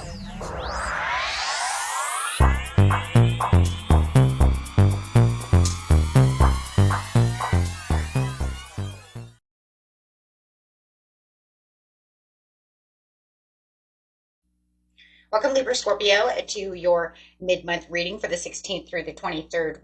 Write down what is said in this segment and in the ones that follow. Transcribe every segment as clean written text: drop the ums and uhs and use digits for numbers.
Welcome, Libra Scorpio, to your mid-month reading for the 16th through the 23rd.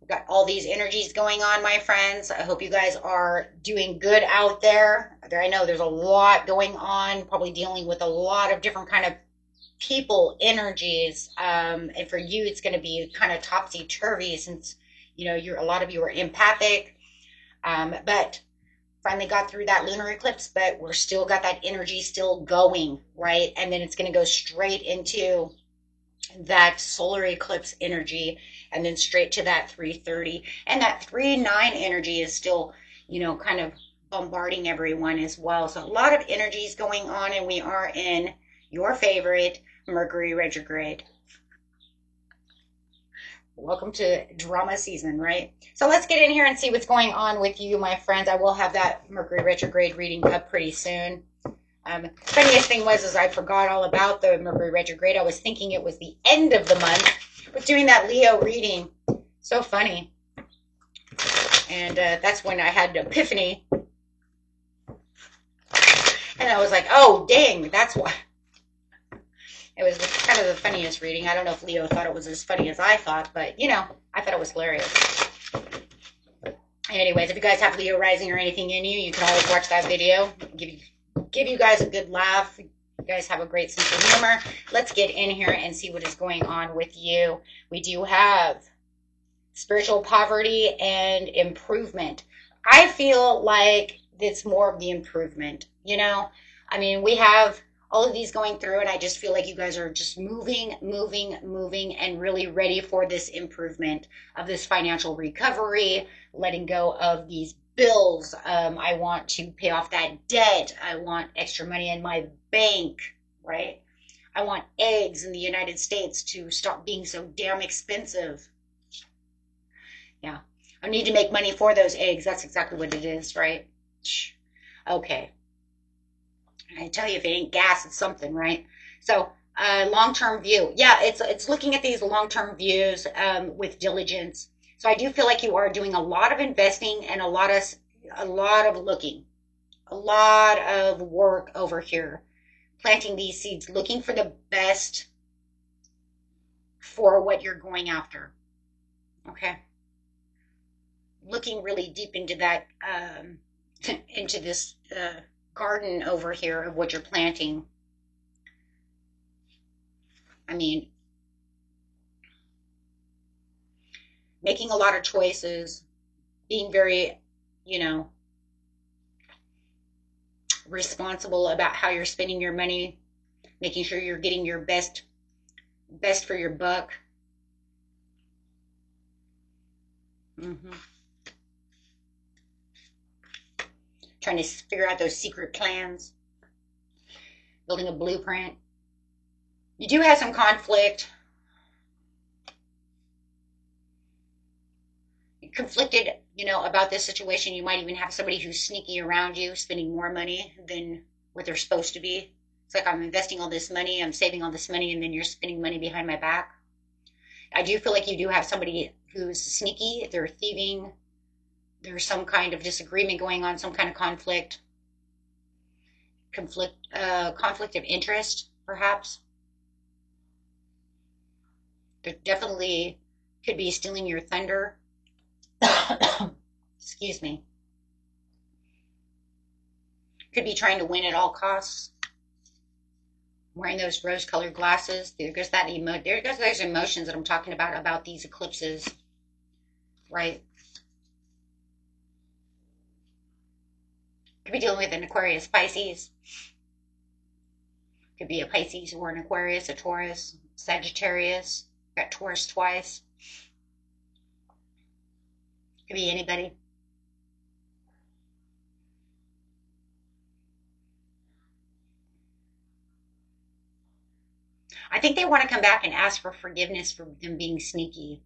We've got all these energies going on, my friends. I hope you guys are doing good out there. I know there's a lot going on, probably dealing with a lot of different kind of people energies. And for you, it's going to be kind of topsy-turvy since, a lot of you are empathic. But finally got through that lunar eclipse, but we're still got that energy still going, right? And then it's going to go straight into that solar eclipse energy and then straight to that 3:30. And that 3-9 energy is still, kind of bombarding everyone as well. So a lot of energies going on, and we are in your favorite Mercury retrograde. Welcome to drama season, right? So let's get in here and see what's going on with you, my friends. I will have that Mercury retrograde reading up pretty soon. Funniest thing was I forgot all about the Mercury retrograde. I was thinking it was the end of the month, but doing that Leo reading, so funny. And that's when I had an epiphany. And I was like, oh, dang, that's why. It was kind of the funniest reading. I don't know if Leo thought it was as funny as I thought, but, I thought it was hilarious. Anyways, if you guys have Leo rising or anything in you, you can always watch that video. Give you guys a good laugh. You guys have a great sense of humor. Let's get in here and see what is going on with you. We do have spiritual poverty and improvement. I feel like it's more of the improvement, we have all of these going through, and I just feel like you guys are just moving, and really ready for this improvement of this financial recovery, letting go of these bills. I want to pay off that debt. I want extra money in my bank, right? I want eggs in the United States to stop being so damn expensive. Yeah, I need to make money for those eggs. That's exactly what it is, right? Okay. I tell you, if it ain't gas, it's something, right? So, long-term view. Yeah, it's looking at these long-term views with diligence. So I do feel like you are doing a lot of investing and a lot of looking, a lot of work over here, planting these seeds, looking for the best for what you're going after. Okay, looking really deep into that, into this. Garden over here of what you're planting. Making a lot of choices, being very, responsible about how you're spending your money, making sure you're getting your best for your buck. Trying to figure out those secret plans, building a blueprint. You do have some conflict. You're conflicted, about this situation. You might even have somebody who's sneaky around you, spending more money than what they're supposed to be. It's like, I'm investing all this money, I'm saving all this money, and then you're spending money behind my back. I do feel like you do have somebody who's sneaky. They're thieving. There's some kind of disagreement going on, some kind of conflict of interest, perhaps. There definitely could be stealing your thunder. Excuse me. Could be trying to win at all costs. Wearing those rose-colored glasses. There goes those emotions that I'm talking about these eclipses, right? Could be dealing with an Aquarius, Pisces. Could be a Pisces or an Aquarius, a Taurus, Sagittarius. Got Taurus twice. Could be anybody. I think they want to come back and ask for forgiveness for them being sneaky.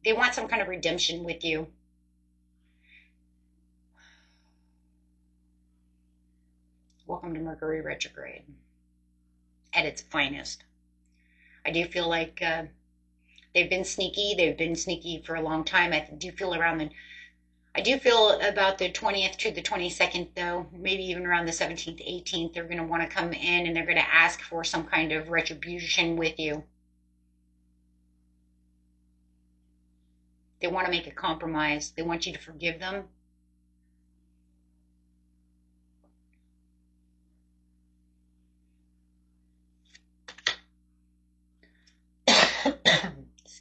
They want some kind of redemption with you. Welcome to Mercury retrograde at its finest. I do feel like they've been sneaky. They've been sneaky for a long time. I do feel about the 20th to the 22nd, though, maybe even around the 17th, 18th, they're going to want to come in and they're going to ask for some kind of retribution with you. They want to make a compromise. They want you to forgive them.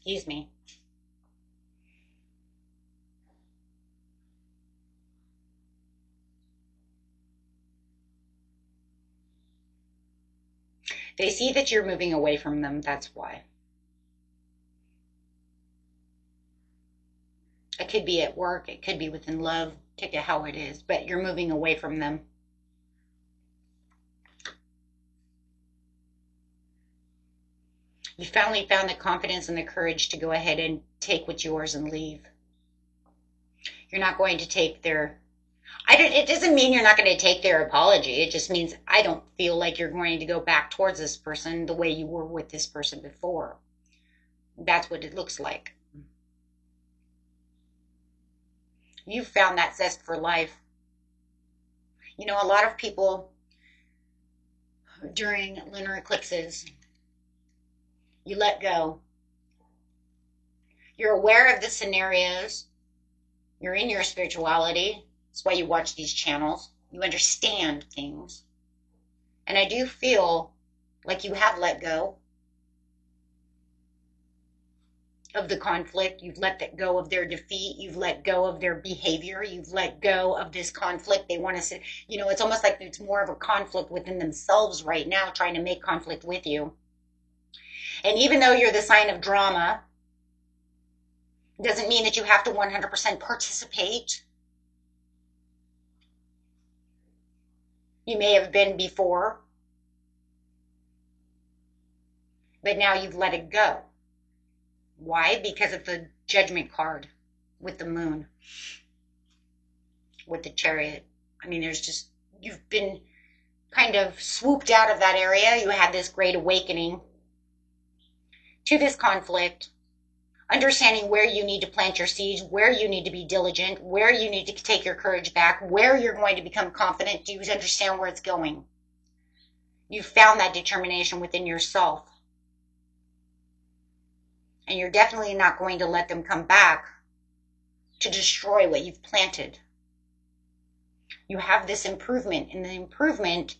Excuse me. They see that you're moving away from them, that's why. It could be at work, it could be within love, take it how it is, but you're moving away from them. You finally found the confidence and the courage to go ahead and take what's yours and leave. You're not going to take their... it doesn't mean you're not going to take their apology. It just means I don't feel like you're going to go back towards this person the way you were with this person before. That's what it looks like. You found that zest for life. You know, a lot of people during lunar eclipses, you let go. You're aware of the scenarios. You're in your spirituality. That's why you watch these channels. You understand things. And I do feel like you have let go of the conflict. You've let go of their defeat. You've let go of their behavior. You've let go of this conflict. They want to say, you know, it's almost like it's more of a conflict within themselves right now, trying to make conflict with you. And even though you're the sign of drama, doesn't mean that you have to 100% participate. You may have been before, but now you've let it go. Why? Because of the Judgment card with the moon, with the Chariot. I mean, you've been kind of swooped out of that area. You had this great awakening to this conflict, understanding where you need to plant your seeds, where you need to be diligent, where you need to take your courage back, where you're going to become confident. Do you understand where it's going? You found that determination within yourself. And you're definitely not going to let them come back to destroy what you've planted. You have this improvement, and the improvement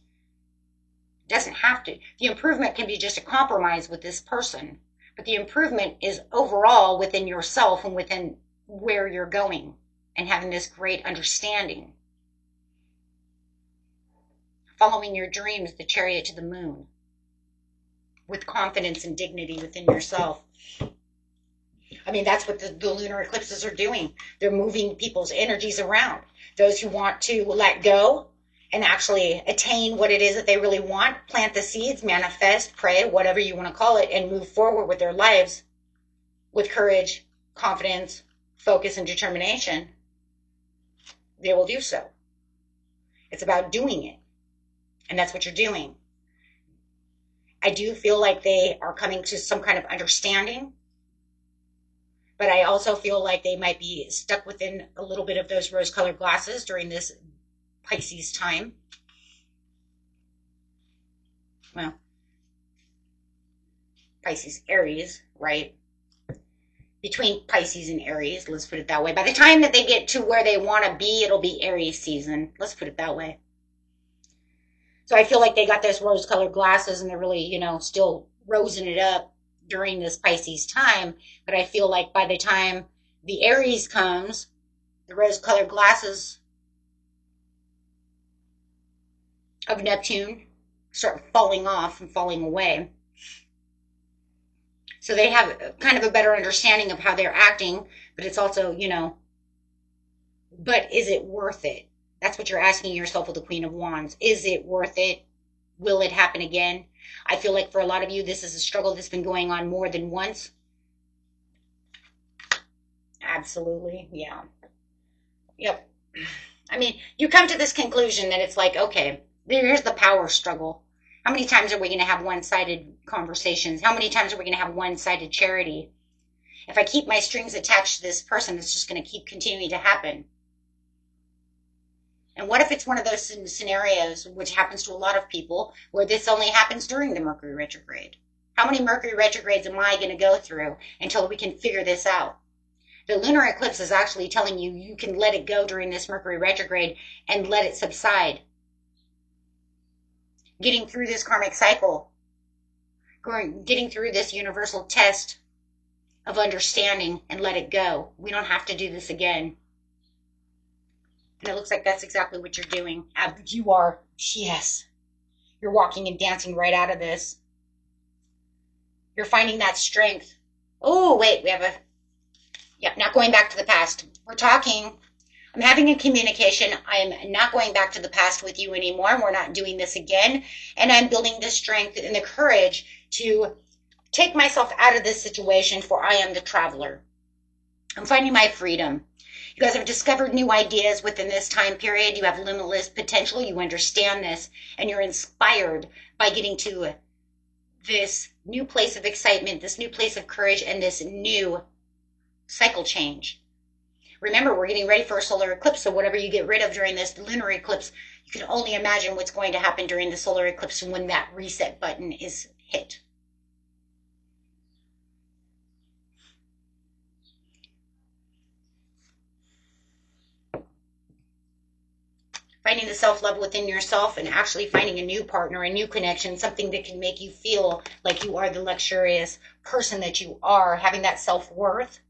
doesn't have to. The improvement can be just a compromise with this person. But the improvement is overall within yourself and within where you're going and having this great understanding. Following your dreams, the Chariot to the moon, with confidence and dignity within yourself. I mean, that's what the lunar eclipses are doing. They're moving people's energies around. Those who want to let go and actually attain what it is that they really want, plant the seeds, manifest, pray, whatever you want to call it, and move forward with their lives with courage, confidence, focus, and determination, they will do so. It's about doing it. And that's what you're doing. I do feel like they are coming to some kind of understanding, but I also feel like they might be stuck within a little bit of those rose-colored glasses during this Pisces time. Well, Pisces, Aries, right? Between Pisces and Aries, let's put it that way. By the time that they get to where they want to be, it'll be Aries season. Let's put it that way. So I feel like they got those rose-colored glasses and they're really, you know, still rosing it up during this Pisces time. But I feel like by the time the Aries comes, the rose-colored glasses of Neptune start falling off and falling away. So they have kind of a better understanding of how they're acting, but it's also, you know, but is it worth it? That's what you're asking yourself with the Queen of Wands. Is it worth it? Will it happen again? I feel like for a lot of you, this is a struggle that's been going on more than once. Absolutely, yeah. Yep. I mean, you come to this conclusion that it's like, okay, Here's the power struggle. How many times are we going to have one-sided conversations? How many times are we going to have one-sided charity? If I keep my strings attached to this person, it's just going to keep continuing to happen. And what if it's one of those scenarios, which happens to a lot of people, where this only happens during the Mercury retrograde? How many Mercury retrogrades am I going to go through until we can figure this out? The lunar eclipse is actually telling you you can let it go during this Mercury retrograde and let it subside. Getting through this karmic cycle, getting through this universal test of understanding and let it go. We don't have to do this again. And it looks like that's exactly what you're doing. You are, yes. You're walking and dancing right out of this. You're finding that strength. Oh, wait, we have a, yeah, not going back to the past. We're talking, I'm having a communication. I am not going back to the past with you anymore. We're not doing this again. And I'm building the strength and the courage to take myself out of this situation, for I am the traveler. I'm finding my freedom. You guys have discovered new ideas within this time period. You have limitless potential. You understand this, and you're inspired by getting to this new place of excitement, this new place of courage, and this new cycle change. Remember, we're getting ready for a solar eclipse, so whatever you get rid of during this lunar eclipse, you can only imagine what's going to happen during the solar eclipse when that reset button is hit. Finding the self-love within yourself and actually finding a new partner, a new connection, something that can make you feel like you are the luxurious person that you are, having that self-worth,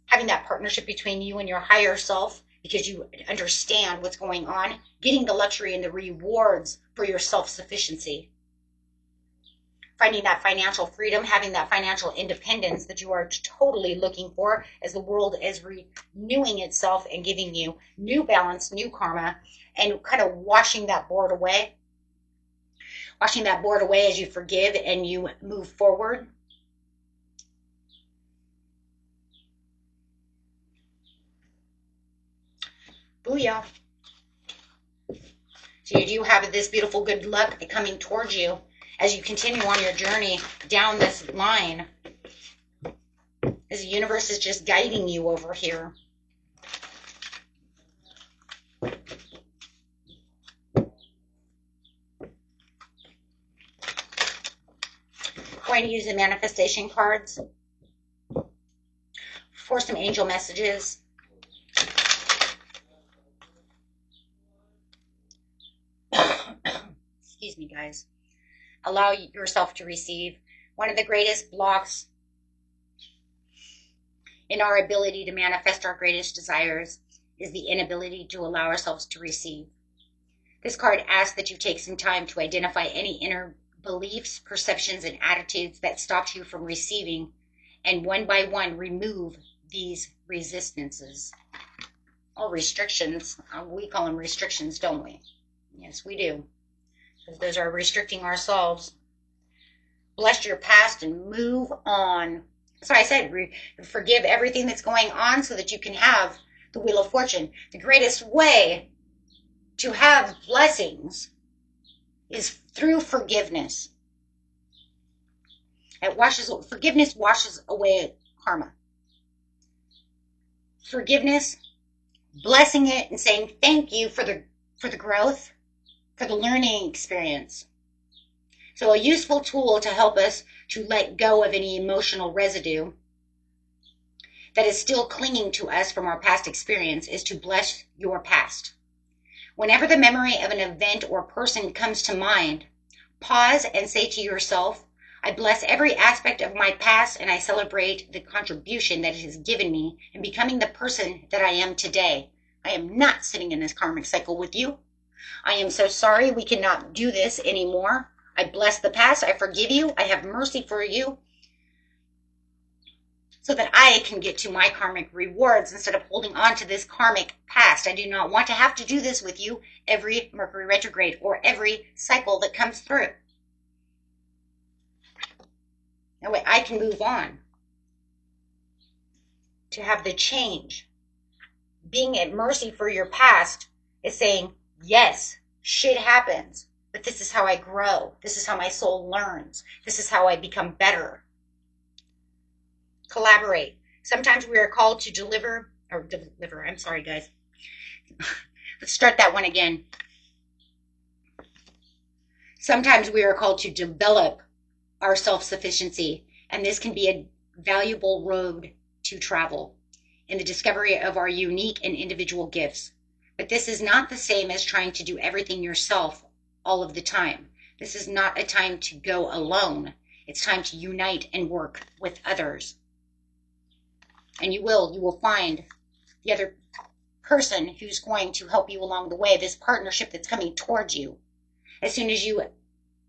having that partnership between you and your higher self because you understand what's going on, getting the luxury and the rewards for your self-sufficiency. Finding that financial freedom, having that financial independence that you are totally looking for as the world is renewing itself and giving you new balance, new karma, and kind of washing that board away. Washing that board away as you forgive and you move forward. Booyah. So you do have this beautiful good luck coming towards you as you continue on your journey down this line, as the universe is just guiding you over here. Going to use the manifestation cards for some angel messages. Excuse me, guys. Allow yourself to receive. One of the greatest blocks in our ability to manifest our greatest desires is the inability to allow ourselves to receive. This card asks that you take some time to identify any inner beliefs, perceptions, and attitudes that stopped you from receiving, and one by one remove these resistances. All restrictions, we call them restrictions, don't we? Yes, we do. Because those are restricting ourselves. Bless your past and move on. So I said, forgive everything that's going on so that you can have the Wheel of Fortune. The greatest way to have blessings is through forgiveness. Forgiveness washes away karma. Forgiveness, blessing it and saying thank you for the growth, for the learning experience. So a useful tool to help us to let go of any emotional residue that is still clinging to us from our past experience is to bless your past. Whenever the memory of an event or person comes to mind, pause and say to yourself, I bless every aspect of my past and I celebrate the contribution that it has given me in becoming the person that I am today. I am not sitting in this karmic cycle with you. I am so sorry we cannot do this anymore. I bless the past. I forgive you. I have mercy for you so that I can get to my karmic rewards instead of holding on to this karmic past. I do not want to have to do this with you every Mercury retrograde or every cycle that comes through. That way I can move on to have the change. Being at mercy for your past is saying, yes, Shit happens, but this is how I grow. This is how my soul learns. This is how I become better. Collaborate. Sometimes we are called to deliver. I'm sorry, guys. Let's start that one again. Sometimes we are called to develop our self-sufficiency, and this can be a valuable road to travel in the discovery of our unique and individual gifts. But this is not the same as trying to do everything yourself all of the time. This is not a time to go alone. It's time to unite and work with others. And you will find the other person who's going to help you along the way, this partnership that's coming towards you. As soon as you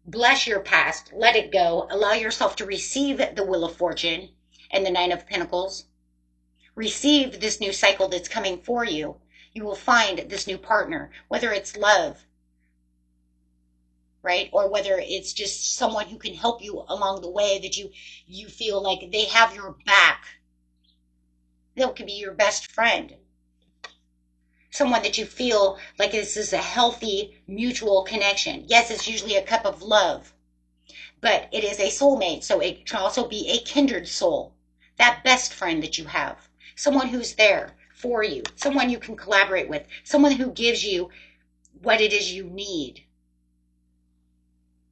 bless your past, let it go, allow yourself to receive the Wheel of Fortune and the Nine of Pentacles, receive this new cycle that's coming for you, you will find this new partner, whether it's love, right? Or whether it's just someone who can help you along the way, that you feel like they have your back. They could be your best friend. Someone that you feel like this is a healthy mutual connection. Yes, it's usually a cup of love, but it is a soulmate, so it can also be a kindred soul. That best friend that you have. Someone who's there for you. Someone you can collaborate with. Someone who gives you what it is you need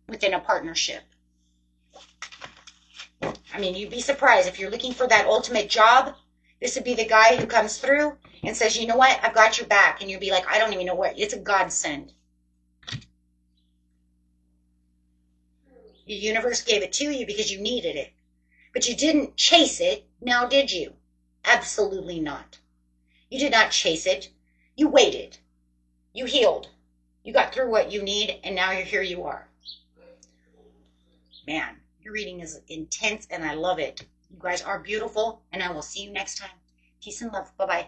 within a partnership. I mean, you'd be surprised if you're looking for that ultimate job. This would be the guy who comes through and says, you know what, I've got your back. And you'll be like, I don't even know what. It's a godsend. The universe gave it to you because you needed it. But you didn't chase it, now did you? Absolutely not. You did not chase it. You waited. You healed. You got through what you need, and now here you are. Man, your reading is intense, and I love it. You guys are beautiful, and I will see you next time. Peace and love. Bye-bye.